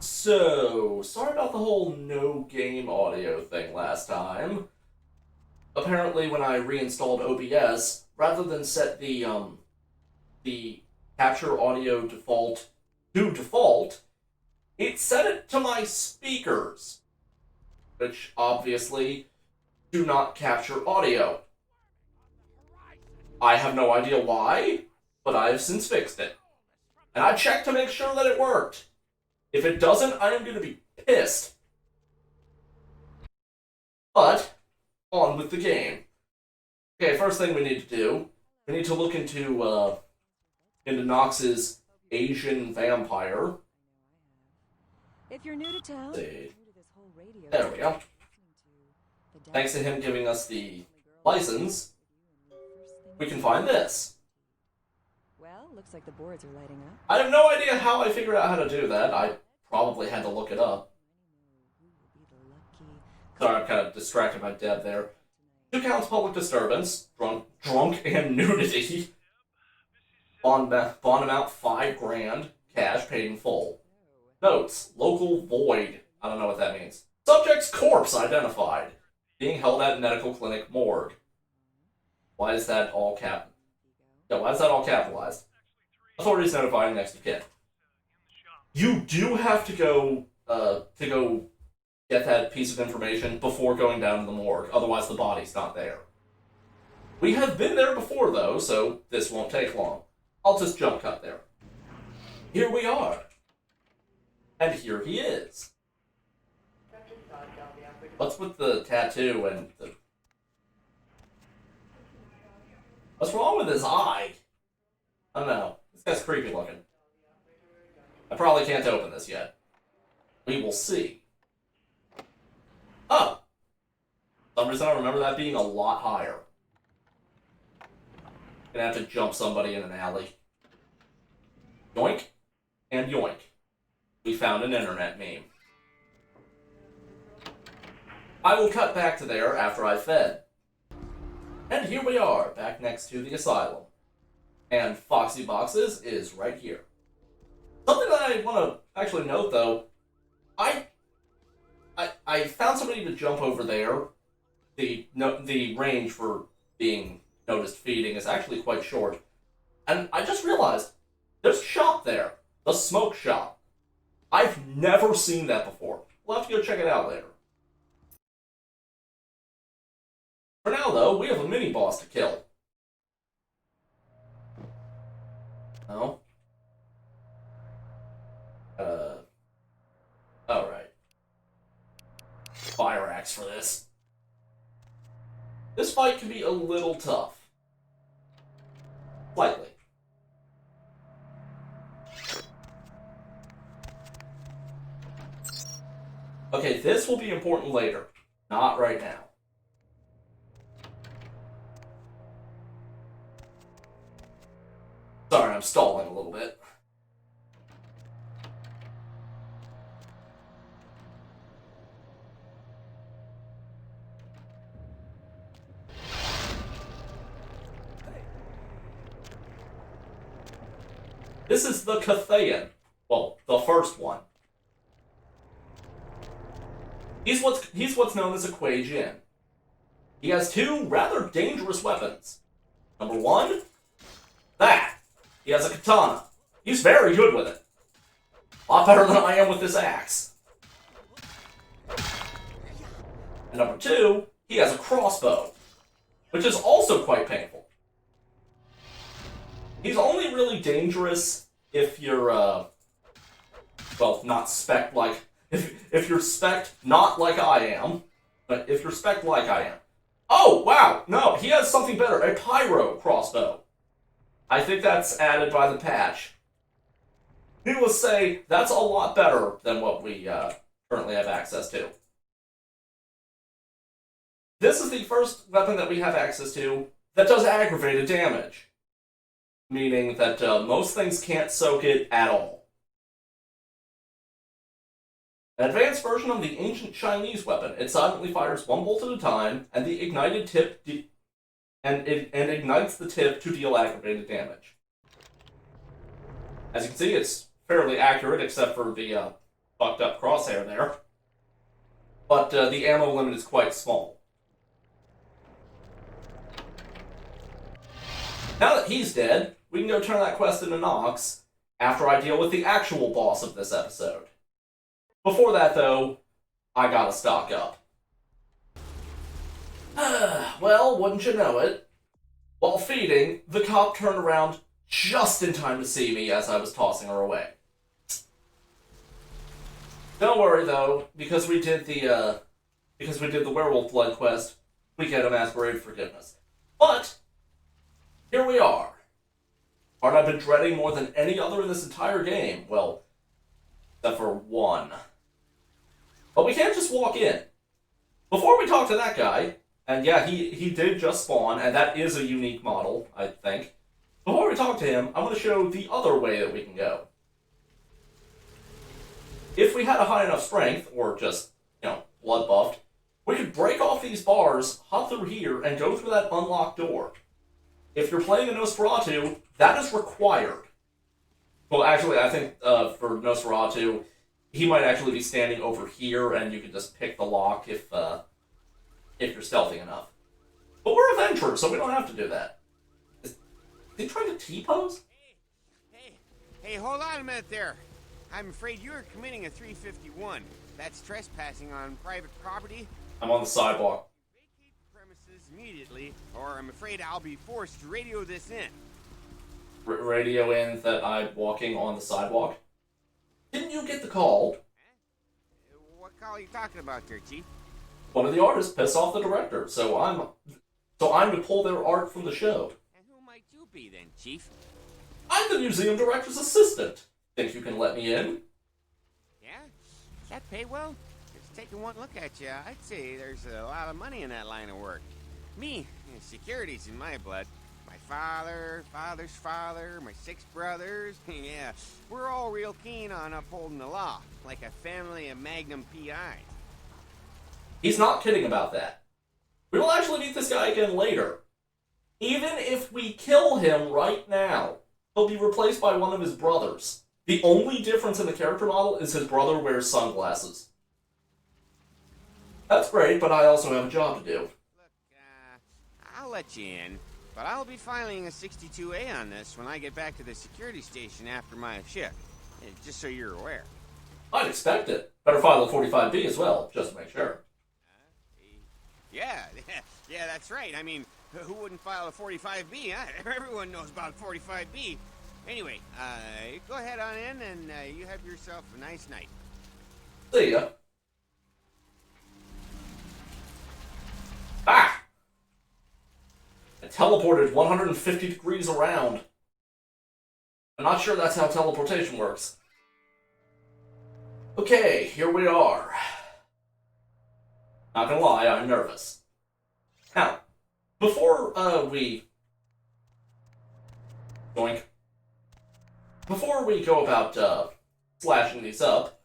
So, sorry about the whole no-game audio thing last time. Apparently, when I reinstalled OBS, rather than set the capture audio default to default, it set it to my speakers, which obviously do not capture audio. I have no idea why, but I have since fixed it. And I checked to make sure that it worked. If it doesn't, I am going to be pissed. But, on with the game. Okay, first thing we need to do, we need to look into Nox's Asian vampire. If you're new to town, There we go. Thanks to him giving us the license, we can find this. Well, looks like the boards are lighting up. I have no idea how I figured out how to do that. I probably had to look it up. Sorry, I'm kind of distracted by Deb there. 2 counts public disturbance, drunk and nudity. Bond amount $5,000, cash paid in full. Notes, local void. I don't know what that means. Subject's corpse identified. Being held at medical clinic morgue. Why is that all capitalized? Authorities notifying next of kin. You do have to go get that piece of information before going down to the morgue, otherwise the body's not there. We have been there before, though, so this won't take long. I'll just jump cut there. Here we are. And here he is. What's with the tattoo and the... What's wrong with his eye? I don't know. This guy's creepy looking. I probably can't open this yet. We will see. Oh! For some reason I remember that being a lot higher. Gonna have to jump somebody in an alley. Yoink. And yoink. We found an internet meme. I will cut back to there after I've fed. And here we are, back next to the asylum. And Foxy Boxes is right here. Something that I want to actually note, though, I found somebody to jump over there. The range for being noticed feeding is actually quite short. And I just realized, there's a shop there. The smoke shop. I've never seen that before. We'll have to go check it out later. For now, though, we have a mini-boss to kill. No? Alright. Fire axe for this. This fight can be a little tough. Slightly. Okay, this will be important later. Not right now. Sorry, I'm stalling a little bit. This is the Cathayan. Well, the first one. He's what's known as a Kuei Jin. He has 2 rather dangerous weapons. Number 1, that. He has a katana. He's very good with it. A lot better than I am with this axe. And number 2, he has a crossbow, which is also quite painful. He's only really dangerous if you're, well, not spec like... If you're spec not like I am, but if you're spec like I am. Oh, wow! No, he has something better. A pyro crossbow. I think that's added by the patch. Needless to say, that's a lot better than what we currently have access to. This is the first weapon that we have access to that does aggravated damage. Meaning that most things can't soak it at all. An advanced version of the ancient Chinese weapon, it silently fires 1 bolt at a time, and the ignited tip ignites the tip to deal aggravated damage. As you can see, it's fairly accurate, except for the fucked up crosshair there. But the ammo limit is quite small. Now that he's dead, we can go turn that quest into Nox after I deal with the actual boss of this episode. Before that, though, I gotta stock up. Well, wouldn't you know it? While feeding, the cop turned around just in time to see me as I was tossing her away. Don't worry though, because we did the werewolf blood quest, we get a Masquerade forgiveness. But here we are. Part I've been dreading more than any other in this entire game. Well, except for one. But we can't just walk in. Before we talk to that guy, and yeah, he did just spawn, and that is a unique model, I think. Before we talk to him, I'm going to show the other way that we can go. If we had a high enough strength, or just, blood buffed, we could break off these bars, hop through here, and go through that unlocked door. If you're playing a Nosferatu, that is required. Well, actually, I think for Nosferatu, he might actually be standing over here, and you can just pick the lock if you're stealthy enough. But we're adventurers, so we don't have to do that. Is he trying to T-pose? Hey, hold on a minute there. I'm afraid you're committing a 351. That's trespassing on private property. I'm on the sidewalk. Vacate the premises immediately, or I'm afraid I'll be forced to radio this in. Radio in that I'm walking on the sidewalk? Didn't you get the call? Huh? What call are you talking about there, Chief? One of the artists pissed off the director, so I'm to pull their art from the show. And who might you be then, Chief? I'm the museum director's assistant. Think you can let me in? Yeah? Does that pay well? Just taking one look at you, I'd say there's a lot of money in that line of work. Me, security's in my blood. My father's father, my 6 brothers, yeah, we're all real keen on upholding the law, like a family of Magnum PIs. He's not kidding about that. We will actually meet this guy again later. Even if we kill him right now, he'll be replaced by one of his brothers. The only difference in the character model is his brother wears sunglasses. That's great, but I also have a job to do. Look, I'll let you in, but I'll be filing a 62A on this when I get back to the security station after my shift, just so you're aware. I'd expect it. Better file a 45B as well, just to make sure. Yeah, that's right. I mean, who wouldn't file a 45B, huh? Everyone knows about 45B. Anyway, go ahead on in, and you have yourself a nice night. See ya. Ah! I teleported 150 degrees around. I'm not sure that's how teleportation works. Okay, here we are. Not gonna lie, I'm nervous. Now, before we go about slashing these up,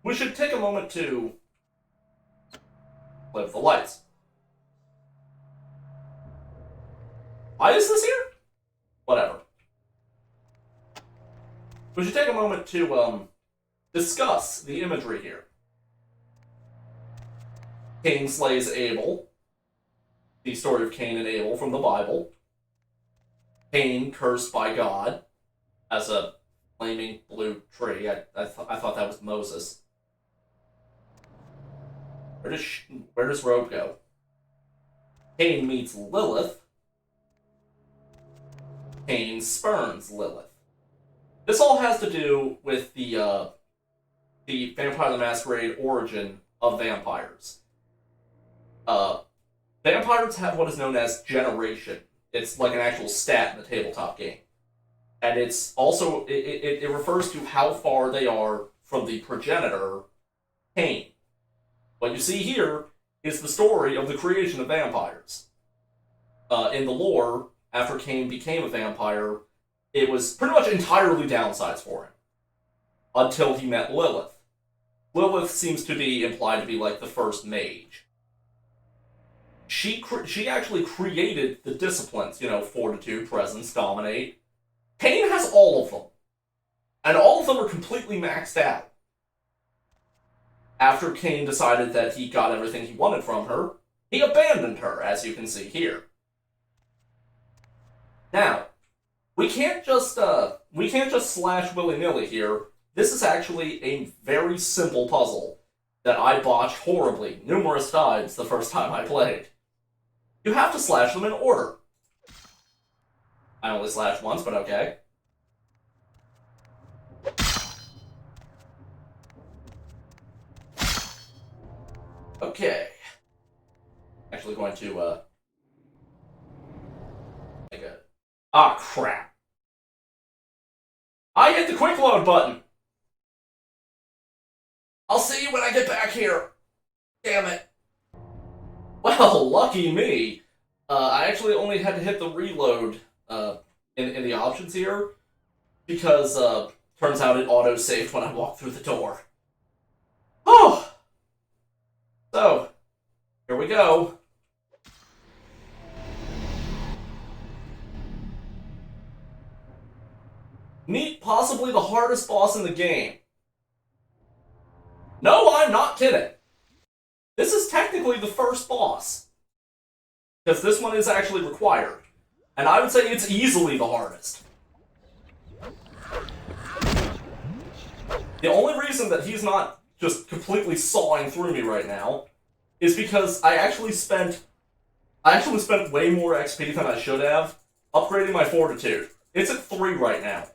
we should take a moment to play with the lights. Why is this here? Whatever. We should take a moment to discuss the imagery here. Cain slays Abel. The story of Cain and Abel from the Bible. Cain cursed by God as a flaming blue tree. I thought that was Moses. Where does Robe go? Cain meets Lilith. Cain spurns Lilith. This all has to do with the Vampire the Masquerade origin of vampires. Vampires have what is known as generation. It's like an actual stat in the tabletop game. And it's also, it refers to how far they are from the progenitor, Cain. What you see here is the story of the creation of vampires. In the lore, after Cain became a vampire, it was pretty much entirely downsides for him. Until he met Lilith. Lilith seems to be implied to be like the first mage. She actually created the disciplines, fortitude, presence, dominate. Cain has all of them. And all of them are completely maxed out. after Kane decided that he got everything he wanted from her, he abandoned her, as you can see here. Now, we can't just slash willy-nilly here. This is actually a very simple puzzle that I botched horribly numerous times the first time I played. You have to slash them in order. I only slashed once, but okay. Okay. Actually going to, make a... Ah, crap. I hit the quick load button! I'll see you when I get back here! Damn it. Well, lucky me. I actually only had to hit the reload, in the options here, because, turns out it auto-saved when I walked through the door. Oh! So, here we go. Meet possibly the hardest boss in the game. No, I'm not kidding. This is technically the first boss. Because this one is actually required. And I would say it's easily the hardest. The only reason that he's not just completely sawing through me right now is because I actually spent way more XP than I should have upgrading my fortitude. It's at 3 right now.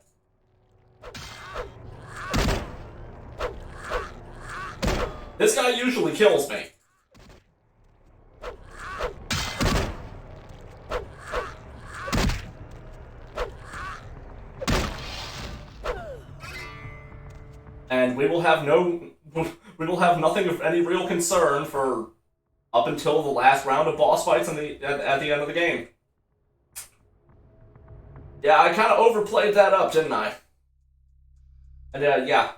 This guy usually kills me. And we will have nothing of any real concern for up until the last round of boss fights at the end of the game. Yeah, I kind of overplayed that up, didn't I? And yeah.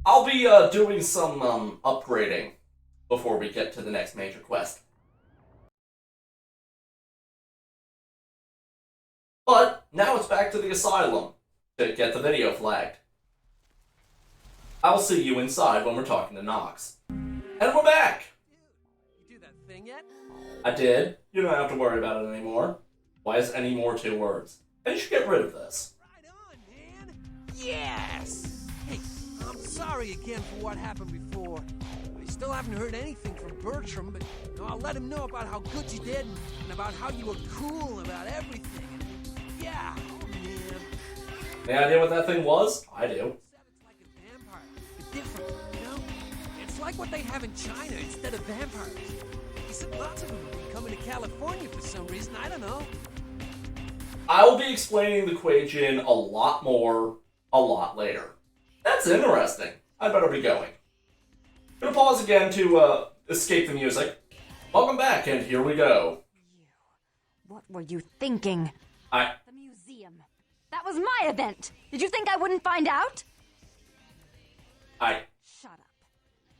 I'll be doing some upgrading before we get to the next major quest. But now it's back to the asylum to get the video flagged. I'll see you inside when we're talking to Nox. And we're back! You do that thing yet? I did. You don't have to worry about it anymore. Why is any more 2 words? And you should get rid of this. Right on, man! Yes! Hey, I'm sorry again for what happened before. I still haven't heard anything from Bertram, but I'll let him know about how good you did and about how you were cool about everything. And yeah, oh man. Any idea what that thing was? I do. It's like a vampire, but different, you know? It's like what they have in China instead of vampires. He said lots of them have been coming to California for some reason, I don't know. I will be explaining the Kuei-jin a lot more, a lot later. That's interesting. I better be going. Gonna pause again to, escape the music. Welcome back, and here we go. What were you thinking? The museum. That was my event. Did you think I wouldn't find out? Shut up.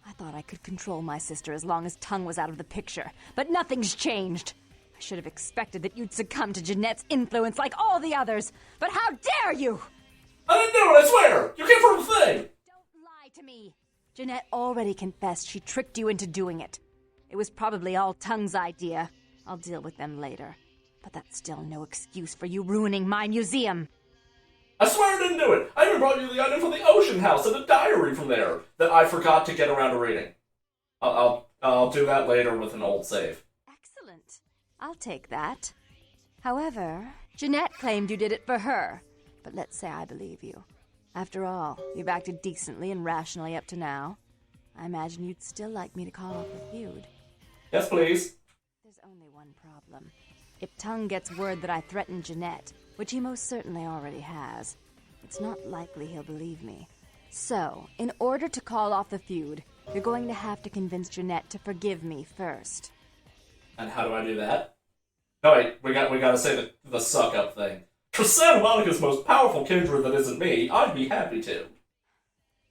I thought I could control my sister as long as Tongue was out of the picture, but nothing's changed. I should have expected that you'd succumb to Jeanette's influence like all the others, but how dare you! I didn't do it, I swear! You came from the thing! Don't lie to me! Jeanette already confessed she tricked you into doing it. It was probably all Tongue's idea. I'll deal with them later. But that's still no excuse for you ruining my museum. I swear I didn't do it! I even brought you the item from the Ocean House and a diary from there that I forgot to get around to reading. I'll do that later with an old save. Excellent. I'll take that. However, Jeanette claimed you did it for her. But let's say I believe you. After all, you've acted decently and rationally up to now. I imagine you'd still like me to call off the feud. Yes, please. There's only one problem. If Tongue gets word that I threatened Jeanette, which he most certainly already has, it's not likely he'll believe me. So, in order to call off the feud, you're going to have to convince Jeanette to forgive me first. And how do I do that? No, wait, we gotta say the suck-up thing. For Santa Monica's most powerful kindred that isn't me, I'd be happy to.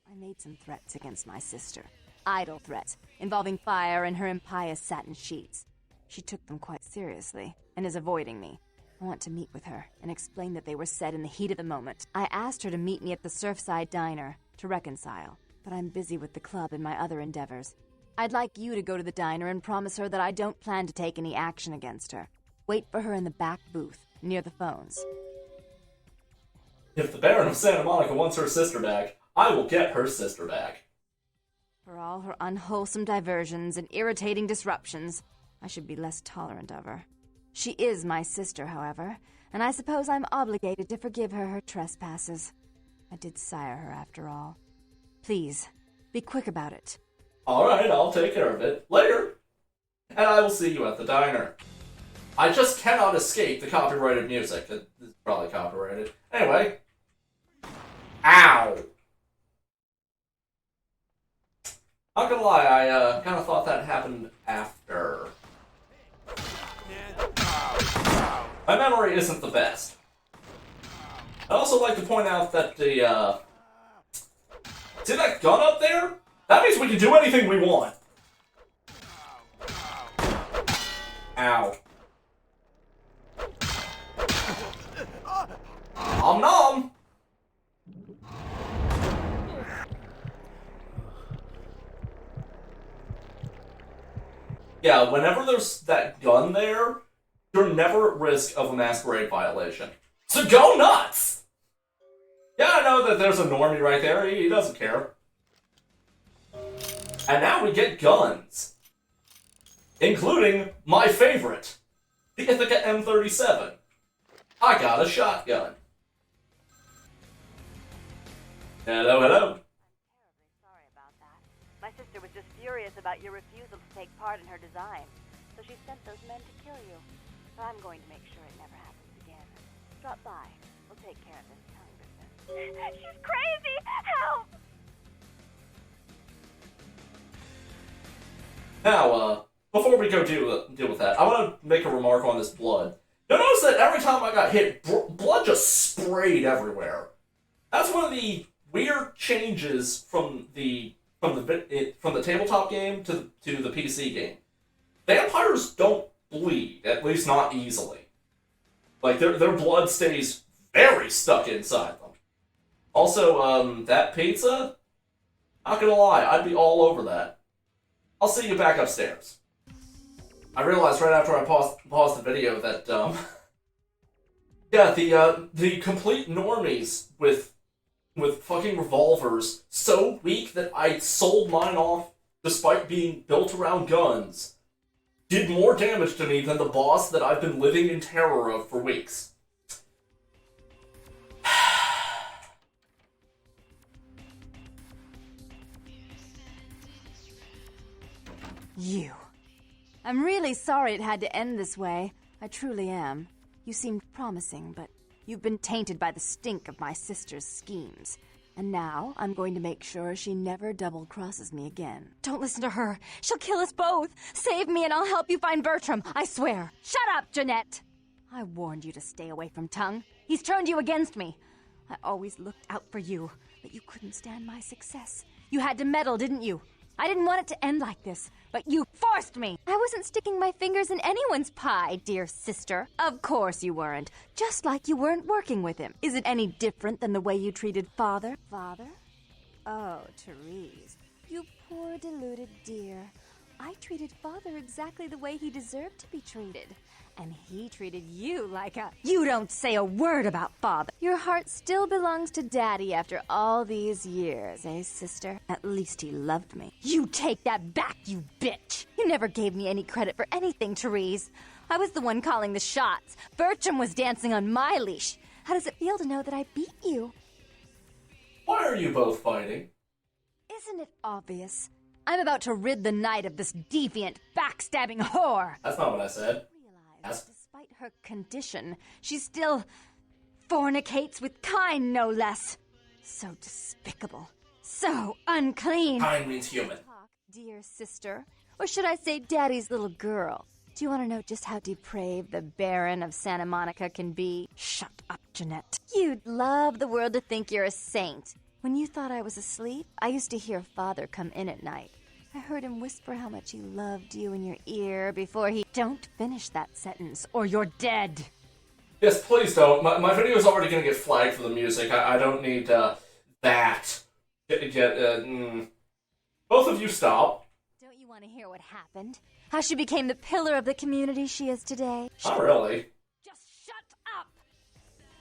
I made some threats against my sister. Idle threats, involving fire and her impious satin sheets. She took them quite seriously, and is avoiding me. I want to meet with her, and explain that they were said in the heat of the moment. I asked her to meet me at the Surfside Diner, to reconcile. but I'm busy with the club and my other endeavors. I'd like you to go to the diner and promise her that I don't plan to take any action against her. Wait for her in the back booth, near the phones. If the Baron of Santa Monica wants her sister back, I will get her sister back. For all her unwholesome diversions and irritating disruptions, I should be less tolerant of her. She is my sister, however, and I suppose I'm obligated to forgive her her trespasses. I did sire her, after all. Please, be quick about it. Alright, I'll take care of it. Later! And I will see you at the diner. I just cannot escape the copyrighted music. It's probably copyrighted. Anyway. Ow! Not gonna lie, I kind of thought that happened after. My memory isn't the best. I'd also like to point out that the, see that gun up there? That means we can do anything we want. Ow. Nom nom! Yeah, whenever there's that gun there, you're never at risk of a Masquerade violation. So go nuts! Yeah, I know that there's a normie right there, he doesn't care. And now we get guns. Including my favorite, the Ithaca M37. I got a shotgun. Hello, hello. I'm terribly sorry about that. My sister was just furious about your refusal to take part in her design, so she sent those men to kill you. But I'm going to make sure it never happens again. Drop by. We'll take care of this tongue business. She's crazy! Help! Now, before we go deal with that, I want to make a remark on this blood. You'll notice that every time I got hit, blood just sprayed everywhere. That's one of the weird changes from the tabletop game to the PC game. Vampires don't bleed, at least not easily. Like their blood stays very stuck inside them. Also, that pizza, not gonna lie, I'd be all over that. I'll see you back upstairs. I realized right after I paused the video that yeah, the complete normies with fucking revolvers so weak that I sold mine off despite being built around guns did more damage to me than the boss that I've been living in terror of for weeks. You. I'm really sorry it had to end this way. I truly am. You seemed promising, but you've been tainted by the stink of my sister's schemes. And now, I'm going to make sure she never double-crosses me again. Don't listen to her. She'll kill us both. Save me and I'll help you find Bertram. I swear. Shut up, Jeanette! I warned you to stay away from Tongue. He's turned you against me. I always looked out for you, but you couldn't stand my success. You had to meddle, didn't you? I didn't want it to end like this, but you forced me! I wasn't sticking my fingers in anyone's pie, dear sister. Of course you weren't. Just like you weren't working with him. Is it any different than the way you treated Father? Father? Oh, Therese. You poor deluded dear. I treated Father exactly the way he deserved to be treated. And he treated you like a... You don't say a word about Father. Your heart still belongs to Daddy after all these years, eh, sister? At least he loved me. You take that back, you bitch! You never gave me any credit for anything, Therese. I was the one calling the shots. Bertram was dancing on my leash. How does it feel to know that I beat you? Why are you both fighting? Isn't it obvious? I'm about to rid the night of this deviant, backstabbing whore! That's not what I said. Realize, despite her condition, she still fornicates with Kine, no less. So despicable. So unclean. Kind means human. Talk, dear sister. Or should I say Daddy's little girl? Do you want to know just how depraved the Baron of Santa Monica can be? Shut up, Jeanette. You'd love the world to think you're a saint. When you thought I was asleep, I used to hear Father come in at night. I heard him whisper how much he loved you in your ear before he... Don't finish that sentence, or you're dead. Yes, please don't. My video's already gonna get flagged for the music. I don't need, that. Both of you stop. Don't you want to hear what happened? How she became the pillar of the community she is today? Not really. Just shut up!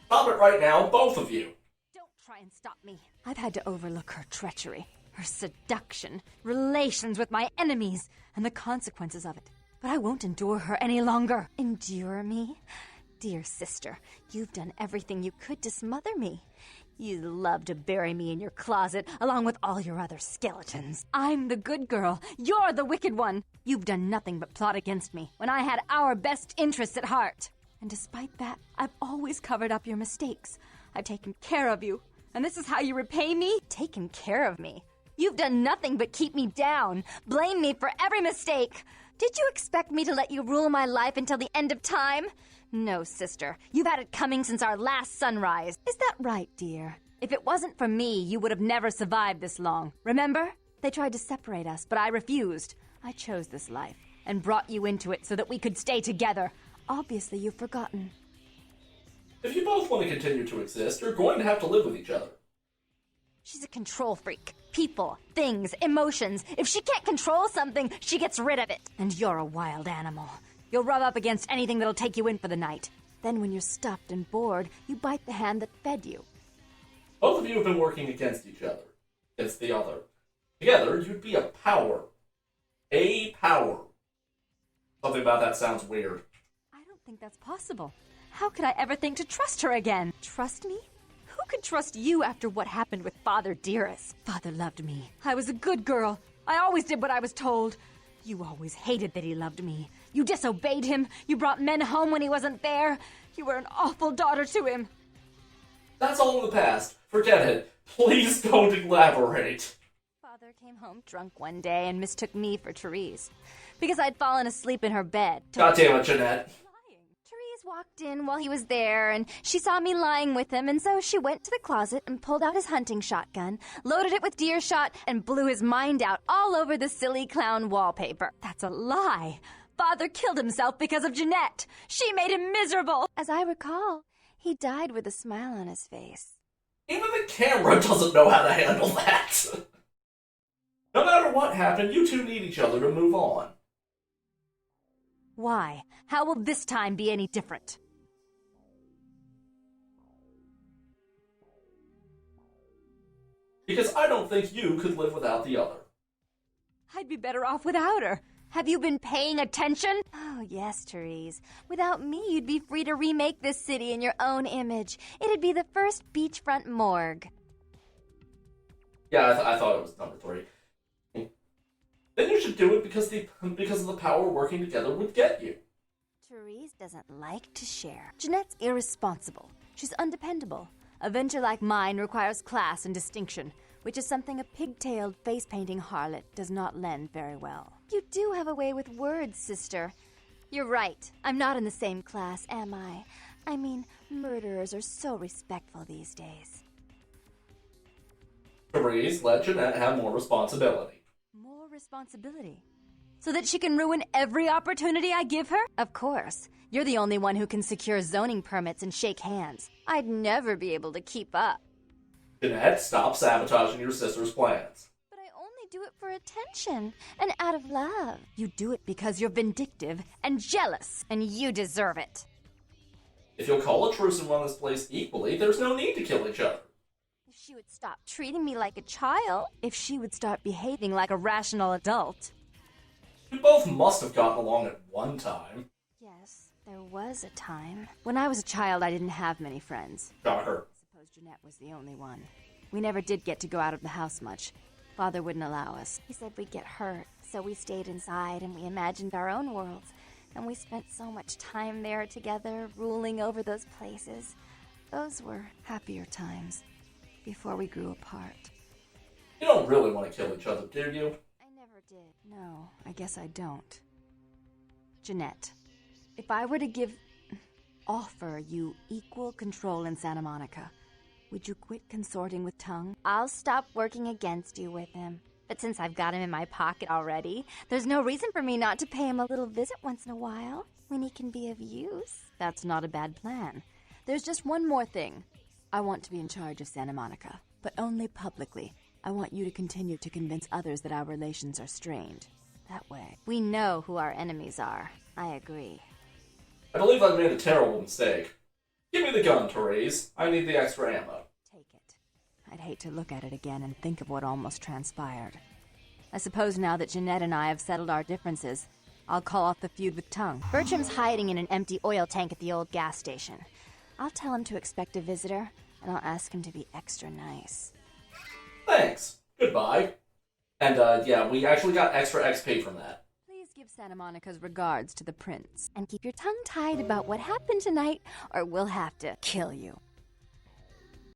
Stop it right now, both of you. Don't try and stop me. I've had to overlook her treachery, her seduction, relations with my enemies, and the consequences of it. But I won't endure her any longer. Endure me? Dear sister, you've done everything you could to smother me. You love to bury me in your closet, along with all your other skeletons. I'm the good girl. You're the wicked one. You've done nothing but plot against me, when I had our best interests at heart. And despite that, I've always covered up your mistakes. I've taken care of you. And this is how you repay me? Taken care of me. You've done nothing but keep me down, blame me for every mistake. Did you expect me to let you rule my life until the end of time? No, sister. You've had it coming since our last sunrise. Is that right, dear? If it wasn't for me, you would have never survived this long. Remember? They tried to separate us, but I refused. I chose this life and brought you into it so that we could stay together. Obviously, you've forgotten. If you both want to continue to exist, you're going to have to live with each other. She's a control freak. People, things, emotions. If she can't control something, she gets rid of it. And you're a wild animal. You'll rub up against anything that'll take you in for the night. Then when you're stuffed and bored, you bite the hand that fed you. Both of you have been working against each other. Against the other. Together, you'd be a power. A power. Something about that sounds weird. I don't think that's possible. How could I ever think to trust her again? Trust me? Who could trust you after what happened with Father Dearest? Father loved me. I was a good girl. I always did what I was told. You always hated that he loved me. You disobeyed him. You brought men home when he wasn't there. You were an awful daughter to him. That's all in the past. Forget it. Please don't elaborate. Father came home drunk one day and mistook me for Therese. Because I'd fallen asleep in her bed. God damn it, Jeanette. Therese walked in while he was there, and she saw me lying with him, and so she went to the closet and pulled out his hunting shotgun, loaded it with deer shot, and blew his mind out all over the silly clown wallpaper. That's a lie. Father killed himself because of Jeanette. She made him miserable. As I recall, he died with a smile on his face. Even the camera doesn't know how to handle that. No matter what happened, you two need each other to move on. Why? How will this time be any different? Because I don't think you could live without the other. I'd be better off without her. Have you been paying attention? Oh, yes, Therese. Without me, you'd be free to remake this city in your own image. It'd be the first beachfront morgue. Yeah, I thought it was number 3. Then you should do it because of the power working together would get you. Therese doesn't like to share. Jeanette's irresponsible. She's undependable. A venture like mine requires class and distinction, which is something a pigtailed, face-painting harlot does not lend very well. You do have a way with words, sister. You're right. I'm not in the same class, am I? I mean, murderers are so respectful these days. Therese, let Jeanette have more responsibility. More responsibility? So that she can ruin every opportunity I give her? Of course. You're the only one who can secure zoning permits and shake hands. I'd never be able to keep up. Jeanette, stop sabotaging your sister's plans. But I only do it for attention and out of love. You do it because you're vindictive and jealous, and you deserve it. If you'll call a truce and run this place equally, there's no need to kill each other. If she would stop treating me like a child, if she would start behaving like a rational adult. You both must have gotten along at one time. Yes, there was a time. When I was a child, I didn't have many friends. Shocker. I suppose Jeanette was the only one. We never did get to go out of the house much. Father wouldn't allow us. He said we'd get hurt, so we stayed inside and we imagined our own worlds. And we spent so much time there together, ruling over those places. Those were happier times, before we grew apart. You don't really want to kill each other, do you? I never did. No, I guess I don't. Jeanette, if I were to offer you equal control in Santa Monica, would you quit consorting with Tongue? I'll stop working against you with him. But since I've got him in my pocket already, there's no reason for me not to pay him a little visit once in a while, when he can be of use. That's not a bad plan. There's just one more thing. I want to be in charge of Santa Monica, but only publicly. I want you to continue to convince others that our relations are strained. That way, we know who our enemies are. I agree. I believe I've made a terrible mistake. Give me the gun, Therese. I need the extra ammo. Take it. I'd hate to look at it again and think of what almost transpired. I suppose now that Jeanette and I have settled our differences, I'll call off the feud with Tongue. Bertram's hiding in an empty oil tank at the old gas station. I'll tell him to expect a visitor, and I'll ask him to be extra nice. Thanks. Goodbye. And, yeah, we actually got extra XP from that. Please give Santa Monica's regards to the prince. And keep your tongue tied about what happened tonight, or we'll have to kill you.